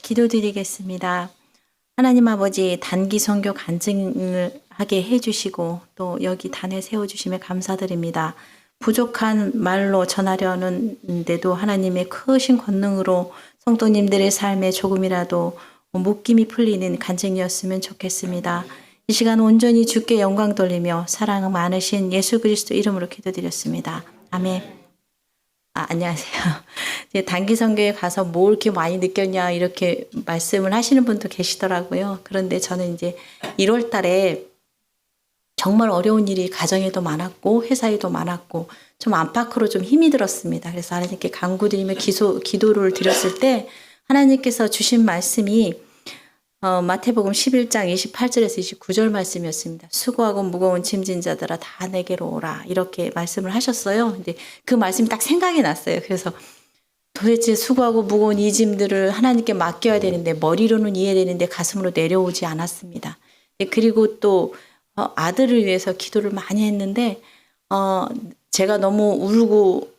기도드리겠습니다. 하나님 아버지 단기 선교 간증을 하게 해주시고 또 여기 단에 세워주심에 감사드립니다. 부족한 말로 전하려는데도 하나님의 크신 권능으로 성도님들의 삶에 조금이라도 묶임이 풀리는 간증이었으면 좋겠습니다. 이 시간 온전히 주께 영광 돌리며 사랑 많으신 예수 그리스도 이름으로 기도드렸습니다. 아멘. 안녕하세요. 단기 선교에 가서 뭐 이렇게 많이 느꼈냐 이렇게 말씀을 하시는 분도 계시더라고요. 그런데 저는 이제 1월 달에 정말 어려운 일이 가정에도 많았고 회사에도 많았고 좀 안팎으로 좀 힘이 들었습니다. 그래서 하나님께 간구드리며 기도를 드렸을 때 하나님께서 주신 말씀이 마태복음 11장 28절에서 29절 말씀이었습니다. 수고하고 무거운 짐진 자들아 다 내게로 오라 이렇게 말씀을 하셨어요. 근데 그 말씀이 딱 생각이 났어요. 그래서 도대체 수고하고 무거운 이 짐들을 하나님께 맡겨야 되는데 머리로는 이해되는데 가슴으로 내려오지 않았습니다. 그리고 또 아들을 위해서 기도를 많이 했는데 제가 너무 울고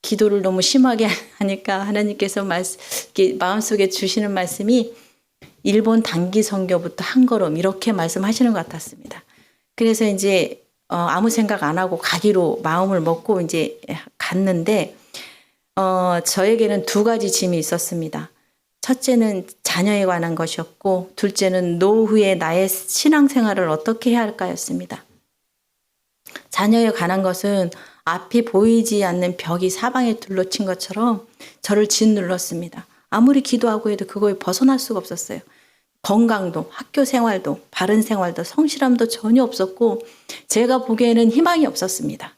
기도를 너무 심하게 하니까 하나님께서 마음속에 주시는 말씀이 일본 단기 선교부터 한 걸음 이렇게 말씀하시는 것 같았습니다. 그래서 이제 아무 생각 안 하고 가기로 마음을 먹고 이제 갔는데 저에게는 두 가지 짐이 있었습니다. 첫째는 자녀에 관한 것이었고 둘째는 노후에 나의 신앙생활을 어떻게 해야 할까였습니다. 자녀에 관한 것은 앞이 보이지 않는 벽이 사방에 둘러친 것처럼 저를 짓눌렀습니다. 아무리 기도하고 해도 그거에 벗어날 수가 없었어요. 건강도, 학교 생활도, 바른 생활도, 성실함도 전혀 없었고 제가 보기에는 희망이 없었습니다.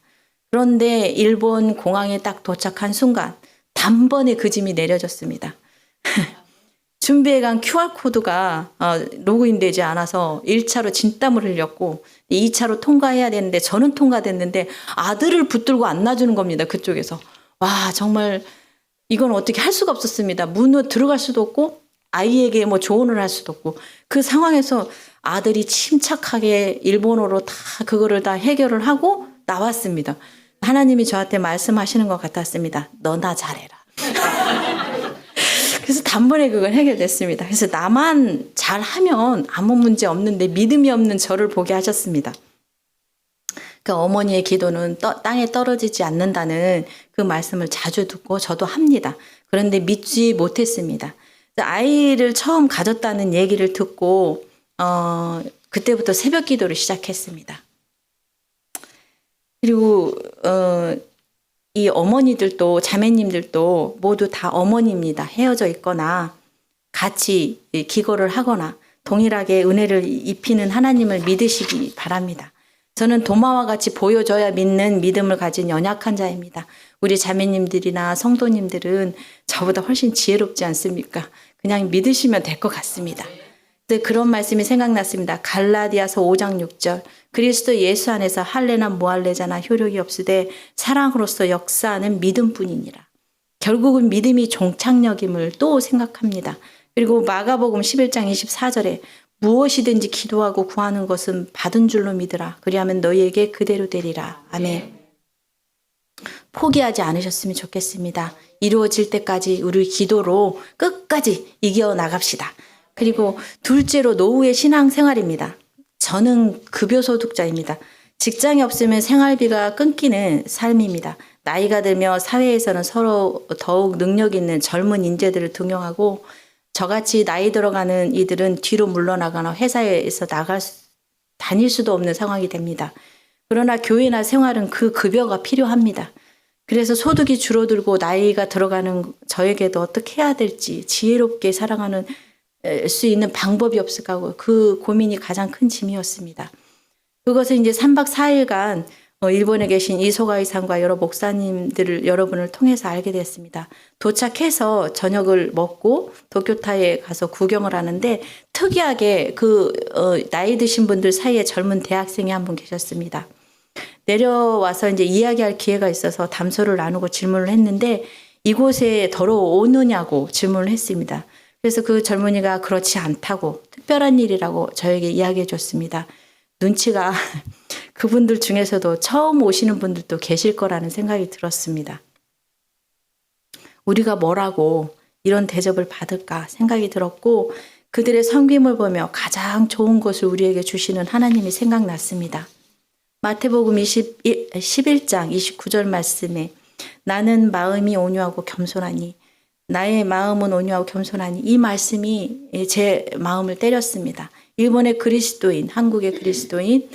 그런데 일본 공항에 딱 도착한 순간 단번에 그 짐이 내려졌습니다. 준비해간 QR코드가 로그인되지 않아서 1차로 진땀을 흘렸고 2차로 통과해야 되는데 저는 통과됐는데 아들을 붙들고 안 놔주는 겁니다. 그쪽에서. 와 정말 이건 어떻게 할 수가 없었습니다. 문으로 들어갈 수도 없고 아이에게 뭐 조언을 할 수도 없고 그 상황에서 아들이 침착하게 일본어로 다 그거를 다 해결을 하고 나왔습니다. 하나님이 저한테 말씀하시는 것 같았습니다. 너나 잘해라. 그래서 단번에 그건 해결됐습니다. 그래서 나만 잘하면 아무 문제 없는데 믿음이 없는 저를 보게 하셨습니다. 그 어머니의 기도는 땅에 떨어지지 않는다는 그 말씀을 자주 듣고 저도 합니다. 그런데 믿지 못했습니다. 아이를 처음 가졌다는 얘기를 듣고 그때부터 새벽 기도를 시작했습니다. 그리고 이 어머니들도 자매님들도 모두 다 어머니입니다. 헤어져 있거나 같이 기거를 하거나 동일하게 은혜를 입히는 하나님을 믿으시기 바랍니다. 저는 도마와 같이 보여줘야 믿는 믿음을 가진 연약한 자입니다. 우리 자매님들이나 성도님들은 저보다 훨씬 지혜롭지 않습니까? 그냥 믿으시면 될 것 같습니다. 그런 말씀이 생각났습니다. 갈라디아서 5장 6절 그리스도 예수 안에서 할례나 무할례자나 효력이 없으되 사랑으로서 역사하는 믿음뿐이니라. 결국은 믿음이 종착역임을 또 생각합니다. 그리고 마가복음 11장 24절에 무엇이든지 기도하고 구하는 것은 받은 줄로 믿으라. 그리하면 너희에게 그대로 되리라. 아멘. 포기하지 않으셨으면 좋겠습니다. 이루어질 때까지 우리 기도로 끝까지 이겨나갑시다. 그리고 둘째로 노후의 신앙생활입니다. 저는 급여소득자입니다. 직장이 없으면 생활비가 끊기는 삶입니다. 나이가 들며 사회에서는 서로 더욱 능력 있는 젊은 인재들을 등용하고 저같이 나이 들어가는 이들은 뒤로 물러나거나 회사에서 다닐 수도 없는 상황이 됩니다. 그러나 교회나 생활은 그 급여가 필요합니다. 그래서 소득이 줄어들고 나이가 들어가는 저에게도 어떻게 해야 될지 지혜롭게 살아가는 수 있는 방법이 없을까 하고 그 고민이 가장 큰 짐이었습니다. 그것을 이제 3박 4일간 일본에 계신 이소가이상과 여러 목사님들을 여러분을 통해서 알게 됐습니다. 도착해서 저녁을 먹고 도쿄타에 가서 구경을 하는데 특이하게 나이 드신 분들 사이에 젊은 대학생이 한 분 계셨습니다. 내려와서 이제 이야기할 기회가 있어서 담소를 나누고 질문을 했는데 이곳에 더러오느냐고 질문을 했습니다. 그래서 그 젊은이가 그렇지 않다고 특별한 일이라고 저에게 이야기해 줬습니다. 눈치가 그분들 중에서도 처음 오시는 분들도 계실 거라는 생각이 들었습니다. 우리가 뭐라고 이런 대접을 받을까 생각이 들었고 그들의 섬김을 보며 가장 좋은 것을 우리에게 주시는 하나님이 생각났습니다. 마태복음 11장 29절 말씀에 나는 마음이 온유하고 겸손하니 나의 마음은 온유하고 겸손하니 이 말씀이 제 마음을 때렸습니다. 일본의 그리스도인, 한국의 그리스도인,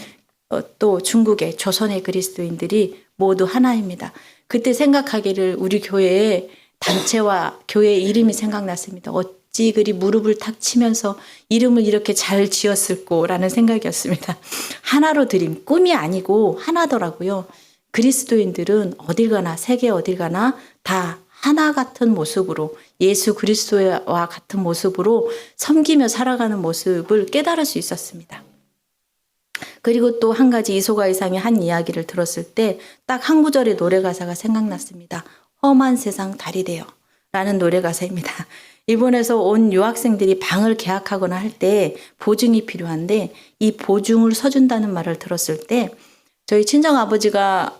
또 중국의 조선의 그리스도인들이 모두 하나입니다. 그때 생각하기를 우리 교회의 단체와 교회의 이름이 생각났습니다. 어찌 그리 무릎을 탁 치면서 이름을 이렇게 잘 지었을꼬라는 생각이었습니다. 하나로 드림, 꿈이 아니고 하나더라고요. 그리스도인들은 어딜 가나 세계 어딜 가나 다 하나 같은 모습으로 예수 그리스도와 같은 모습으로 섬기며 살아가는 모습을 깨달을 수 있었습니다. 그리고 또 한 가지 이소가 이상의 한 이야기를 들었을 때 딱 한 구절의 노래 가사가 생각났습니다. 험한 세상 달이 되어 라는 노래 가사입니다. 일본에서 온 유학생들이 방을 계약하거나 할 때 보증이 필요한데 이 보증을 서준다는 말을 들었을 때 저희 친정아버지가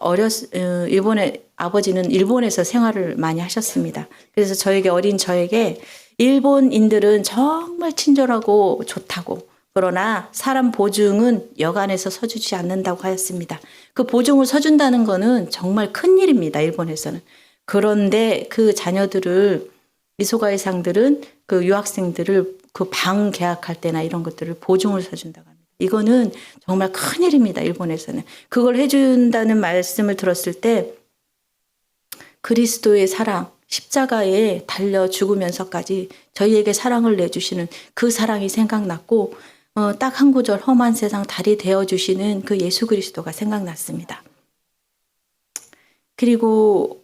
아버지는 일본에서 생활을 많이 하셨습니다. 그래서 어린 저에게 일본인들은 정말 친절하고 좋다고 그러나 사람 보증은 여간에서 서주지 않는다고 하였습니다. 그 보증을 서준다는 거는 정말 큰일입니다. 일본에서는. 그런데 그 자녀들을 이소가이상들은 그 유학생들을 그 방 계약할 때나 이런 것들을 보증을 서준다고 합니다. 이거는 정말 큰일입니다. 일본에서는. 그걸 해준다는 말씀을 들었을 때 그리스도의 사랑, 십자가에 달려 죽으면서까지 저희에게 사랑을 내주시는 그 사랑이 생각났고 딱 한 구절 험한 세상 달이 되어주시는 그 예수 그리스도가 생각났습니다. 그리고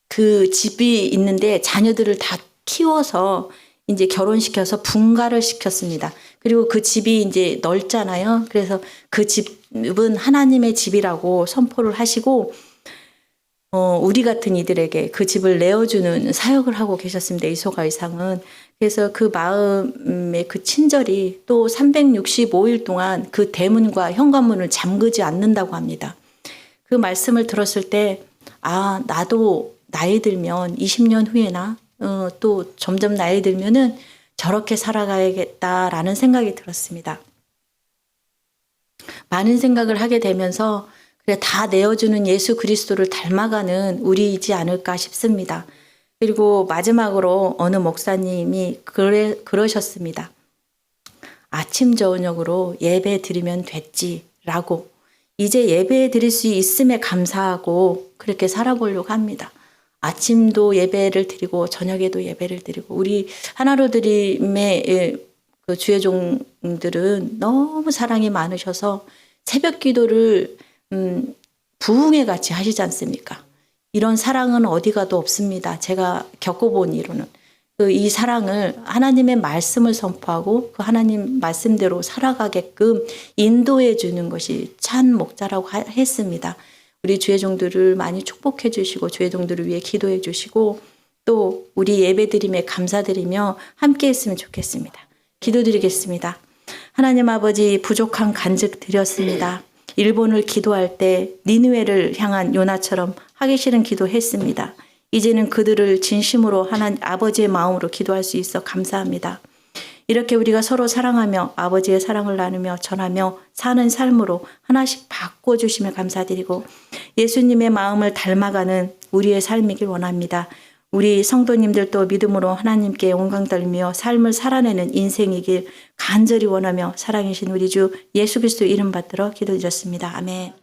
그 집이 있는데 자녀들을 다 키워서 이제 결혼시켜서 분가를 시켰습니다. 그리고 그 집이 이제 넓잖아요. 그래서 그 집은 하나님의 집이라고 선포를 하시고 우리 같은 이들에게 그 집을 내어주는 사역을 하고 계셨습니다. 이소가 이상은. 그래서 그 마음의 그 친절이 또 365일 동안 그 대문과 현관문을 잠그지 않는다고 합니다. 그 말씀을 들었을 때 나도 나이 들면 20년 후에나 또 점점 나이 들면은 저렇게 살아가야겠다라는 생각이 들었습니다. 많은 생각을 하게 되면서 그래 다 내어주는 예수 그리스도를 닮아가는 우리이지 않을까 싶습니다. 그리고 마지막으로 어느 목사님이 그러셨습니다. 아침 저녁으로 예배 드리면 됐지라고 이제 예배 드릴 수 있음에 감사하고 그렇게 살아보려고 합니다. 아침도 예배를 드리고 저녁에도 예배를 드리고 우리 하나로 드림의 그 주의 종들은 너무 사랑이 많으셔서 새벽 기도를 부흥회 같이 하시지 않습니까? 이런 사랑은 어디 가도 없습니다. 제가 겪어본 이로는 이 사랑을 하나님의 말씀을 선포하고 그 하나님 말씀대로 살아가게끔 인도해 주는 것이 참 목자라고 했습니다. 우리 주의 종들을 많이 축복해 주시고 주의 종들을 위해 기도해 주시고 또 우리 예배드림에 감사드리며 함께 했으면 좋겠습니다. 기도드리겠습니다. 하나님 아버지 부족한 간증 드렸습니다. 일본을 기도할 때 니느웨를 향한 요나처럼 하기 싫은 기도했습니다. 이제는 그들을 진심으로 하나님 아버지의 마음으로 기도할 수 있어 감사합니다. 이렇게 우리가 서로 사랑하며 아버지의 사랑을 나누며 전하며 사는 삶으로 하나씩 바꿔주시며 감사드리고 예수님의 마음을 닮아가는 우리의 삶이길 원합니다. 우리 성도님들도 믿음으로 하나님께 영광 돌리며 삶을 살아내는 인생이길 간절히 원하며 사랑이신 우리 주 예수 그리스도 이름 받들어 기도드렸습니다. 아멘.